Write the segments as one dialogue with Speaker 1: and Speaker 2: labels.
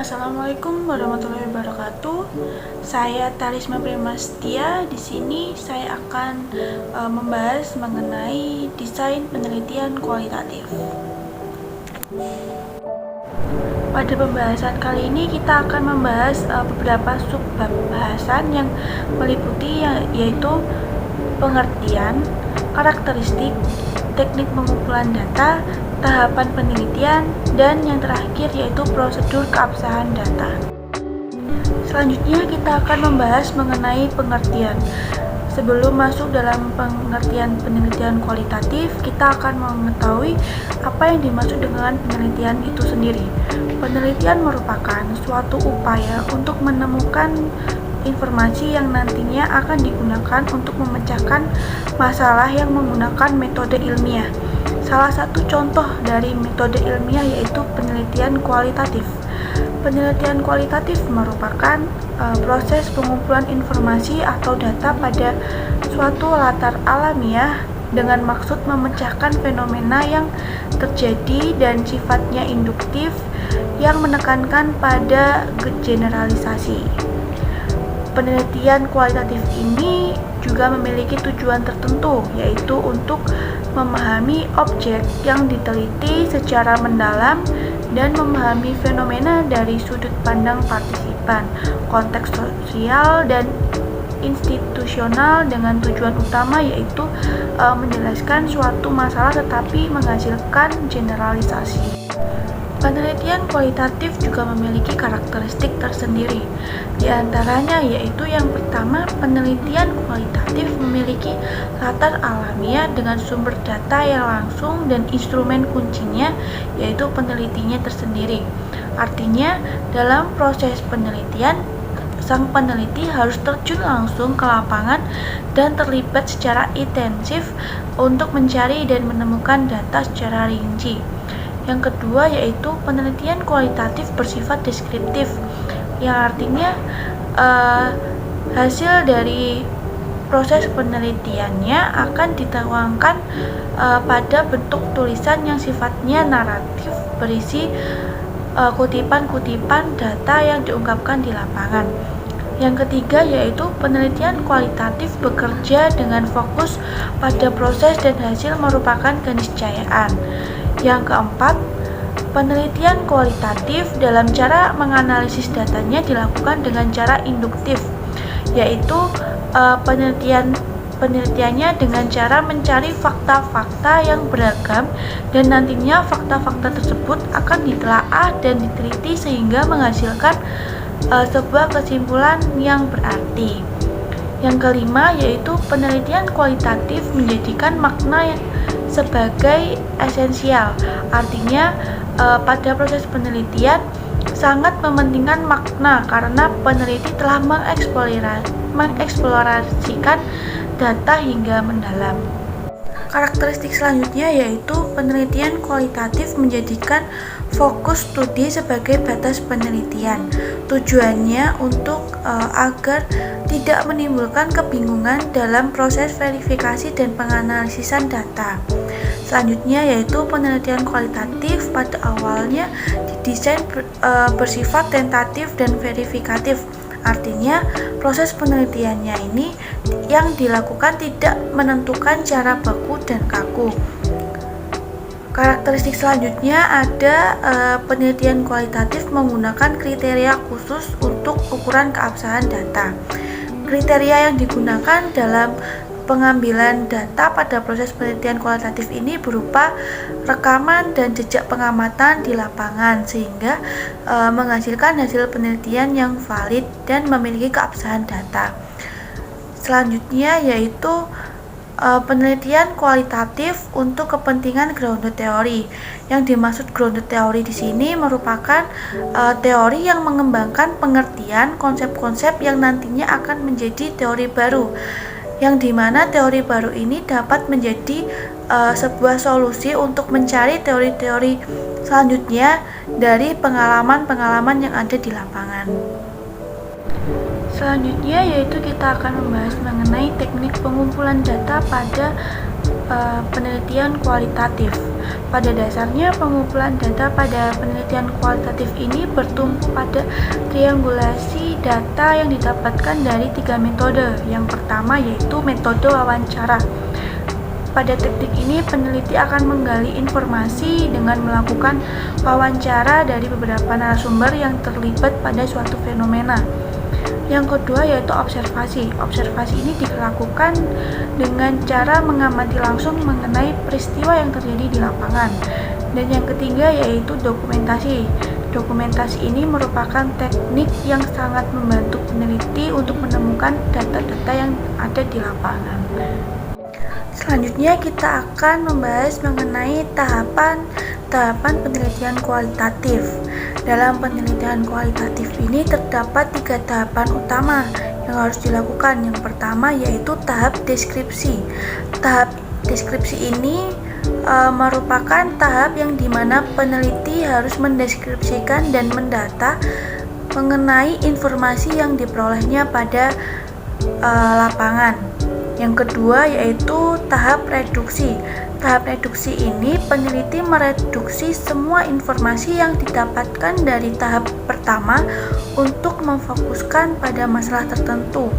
Speaker 1: Assalamualaikum warahmatullahi wabarakatuh. Saya Talisma Primastia. Di sini saya akan membahas mengenai desain penelitian kualitatif. Pada pembahasan kali ini kita akan membahas beberapa subbab bahasan yang meliputi yaitu pengertian, karakteristik, teknik pengumpulan data, tahapan penelitian, dan yang terakhir yaitu prosedur keabsahan data. Selanjutnya kita akan membahas mengenai pengertian. Sebelum masuk dalam pengertian penelitian kualitatif, kita akan mengetahui apa yang dimaksud dengan penelitian itu sendiri. Penelitian merupakan suatu upaya untuk menemukan informasi yang nantinya akan digunakan untuk memecahkan masalah yang menggunakan metode ilmiah. Salah satu contoh dari metode ilmiah yaitu penelitian kualitatif. Penelitian kualitatif merupakan proses pengumpulan informasi atau data pada suatu latar alamiah dengan maksud memecahkan fenomena yang terjadi dan sifatnya induktif yang menekankan pada generalisasi. Penelitian kualitatif ini juga memiliki tujuan tertentu, yaitu untuk memahami objek yang diteliti secara mendalam dan memahami fenomena dari sudut pandang partisipan, konteks sosial, dan institusional dengan tujuan utama yaitu menjelaskan suatu masalah tetapi menghasilkan generalisasi. Penelitian kualitatif juga memiliki karakteristik tersendiri. Di antaranya yaitu yang pertama, penelitian kualitatif memiliki latar alamiah dengan sumber data yang langsung dan instrumen kuncinya yaitu penelitinya tersendiri. Artinya, dalam proses penelitian, sang peneliti harus terjun langsung ke lapangan dan terlibat secara intensif untuk mencari dan menemukan data secara rinci. Yang kedua yaitu penelitian kualitatif bersifat deskriptif, yang artinya hasil dari proses penelitiannya akan dituangkan pada bentuk tulisan yang sifatnya naratif berisi kutipan-kutipan data yang diungkapkan di lapangan. Yang ketiga yaitu penelitian kualitatif bekerja dengan fokus pada proses dan hasil merupakan keniscayaan. Yang keempat, penelitian kualitatif dalam cara menganalisis datanya dilakukan dengan cara induktif, yaitu penelitiannya dengan cara mencari fakta-fakta yang beragam dan nantinya fakta-fakta tersebut akan ditelaah dan diteliti sehingga menghasilkan sebuah kesimpulan yang berarti. Yang kelima yaitu penelitian kualitatif menjadikan makna sebagai esensial. Artinya pada proses penelitian sangat mementingkan makna karena peneliti telah mengeksplorasikan data hingga mendalam. Karakteristik selanjutnya yaitu penelitian kualitatif menjadikan fokus studi sebagai batas penelitian. Tujuannya untuk agar tidak menimbulkan kebingungan dalam proses verifikasi dan penganalisisan data. Selanjutnya yaitu penelitian kualitatif pada awalnya didesain bersifat tentatif dan verifikatif. Artinya proses penelitiannya ini yang dilakukan tidak menentukan cara baku dan kaku. Karakteristik selanjutnya ada penelitian kualitatif menggunakan kriteria khusus untuk ukuran keabsahan data. Kriteria yang digunakan dalam pengambilan data pada proses penelitian kualitatif ini berupa rekaman dan jejak pengamatan di lapangan sehingga menghasilkan hasil penelitian yang valid dan memiliki keabsahan data. Selanjutnya yaitu penelitian kualitatif untuk kepentingan grounded theory. Yang dimaksud grounded theory di sini merupakan teori yang mengembangkan pengertian konsep-konsep yang nantinya akan menjadi teori baru. Yang dimana teori baru ini dapat menjadi sebuah solusi untuk mencari teori-teori selanjutnya dari pengalaman-pengalaman yang ada di lapangan. Selanjutnya yaitu kita akan membahas mengenai teknik pengumpulan data pada penelitian kualitatif. Pada dasarnya, pengumpulan data pada penelitian kualitatif ini bertumpu pada triangulasi data yang didapatkan dari 3 metode. Yang pertama yaitu metode wawancara. Pada teknik ini, peneliti akan menggali informasi dengan melakukan wawancara dari beberapa narasumber yang terlibat pada suatu fenomena. Yang kedua yaitu observasi. Observasi ini dilakukan dengan cara mengamati langsung mengenai peristiwa yang terjadi di lapangan. Dan yang ketiga yaitu dokumentasi. Dokumentasi ini merupakan teknik yang sangat membantu peneliti untuk menemukan data-data yang ada di lapangan. Selanjutnya kita akan membahas mengenai tahapan penelitian kualitatif. Dalam penelitian kualitatif ini terdapat 3 tahapan utama yang harus dilakukan. Yang pertama yaitu tahap deskripsi. Tahap deskripsi ini merupakan tahap yang dimana peneliti harus mendeskripsikan dan mendata mengenai informasi yang diperolehnya pada lapangan. Yang kedua yaitu tahap reduksi. Tahap reduksi ini peneliti mereduksi semua informasi yang didapatkan dari tahap pertama untuk memfokuskan pada masalah tertentu.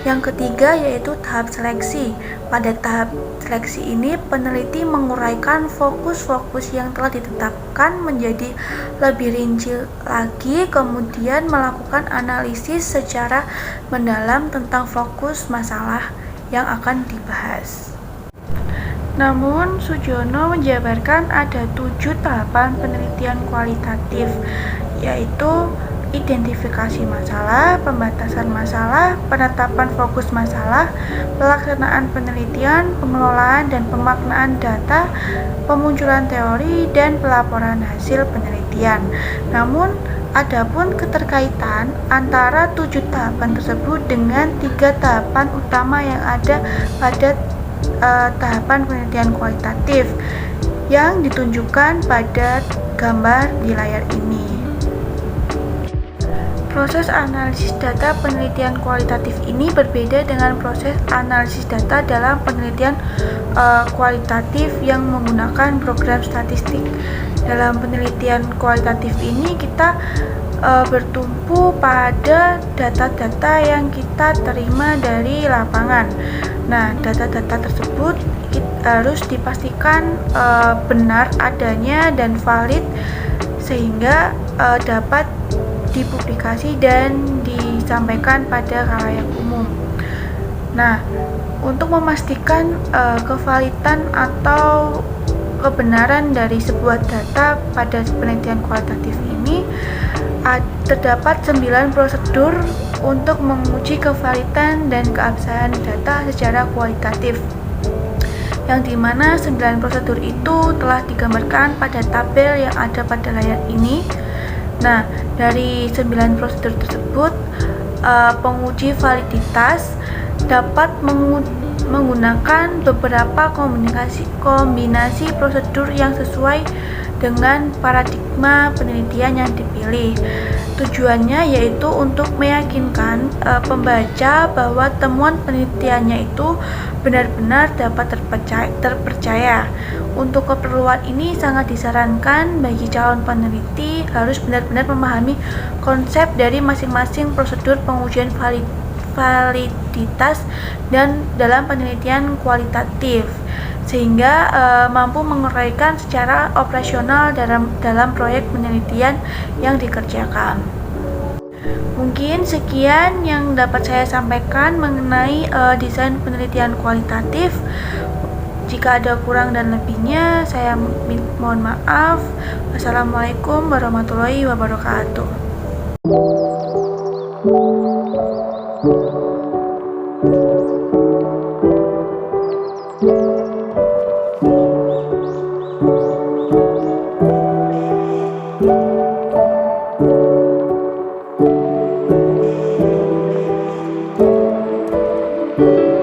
Speaker 1: Yang ketiga yaitu tahap seleksi. Pada tahap seleksi ini peneliti menguraikan fokus-fokus yang telah ditetapkan menjadi lebih rinci lagi, kemudian melakukan analisis secara mendalam tentang fokus masalah yang akan dibahas. Namun, Sujono menjabarkan ada 7 tahapan penelitian kualitatif, yaitu identifikasi masalah, pembatasan masalah, penetapan fokus masalah, pelaksanaan penelitian, pengelolaan dan pemaknaan data, pemunculan teori, dan pelaporan hasil penelitian. Namun, adapun keterkaitan antara 7 tahapan tersebut dengan 3 tahapan utama yang ada pada tahapan penelitian kualitatif yang ditunjukkan pada gambar di layar ini. Proses analisis data penelitian kualitatif ini berbeda dengan proses analisis data dalam penelitian kualitatif yang menggunakan program statistik. Dalam penelitian kualitatif ini kita bertumpu pada data-data yang kita terima dari lapangan. Nah, data-data tersebut harus dipastikan benar adanya dan valid sehingga dapat dipublikasi dan disampaikan pada khalayak umum. Nah, untuk memastikan kevalidan atau kebenaran dari sebuah data pada penelitian kualitatif ini terdapat 9 prosedur untuk menguji kevalidan dan keabsahan data secara kualitatif, yang dimana 9 prosedur itu telah digambarkan pada tabel yang ada pada layar ini. Nah, dari 9 prosedur tersebut, penguji validitas dapat menggunakan beberapa kombinasi prosedur yang sesuai dengan paradigma penelitian yang dipilih. Tujuannya yaitu untuk meyakinkan pembaca bahwa temuan penelitiannya itu benar-benar dapat terpercaya. Untuk keperluan ini sangat disarankan bagi calon peneliti harus benar-benar memahami konsep dari masing-masing prosedur pengujian validitas dan dalam penelitian kualitatif, sehingga mampu menguraikan secara operasional dalam proyek penelitian yang dikerjakan. Mungkin sekian yang dapat saya sampaikan mengenai desain penelitian kualitatif. Jika ada kurang dan lebihnya, saya mohon maaf. Wassalamualaikum warahmatullahi wabarakatuh. Thank you.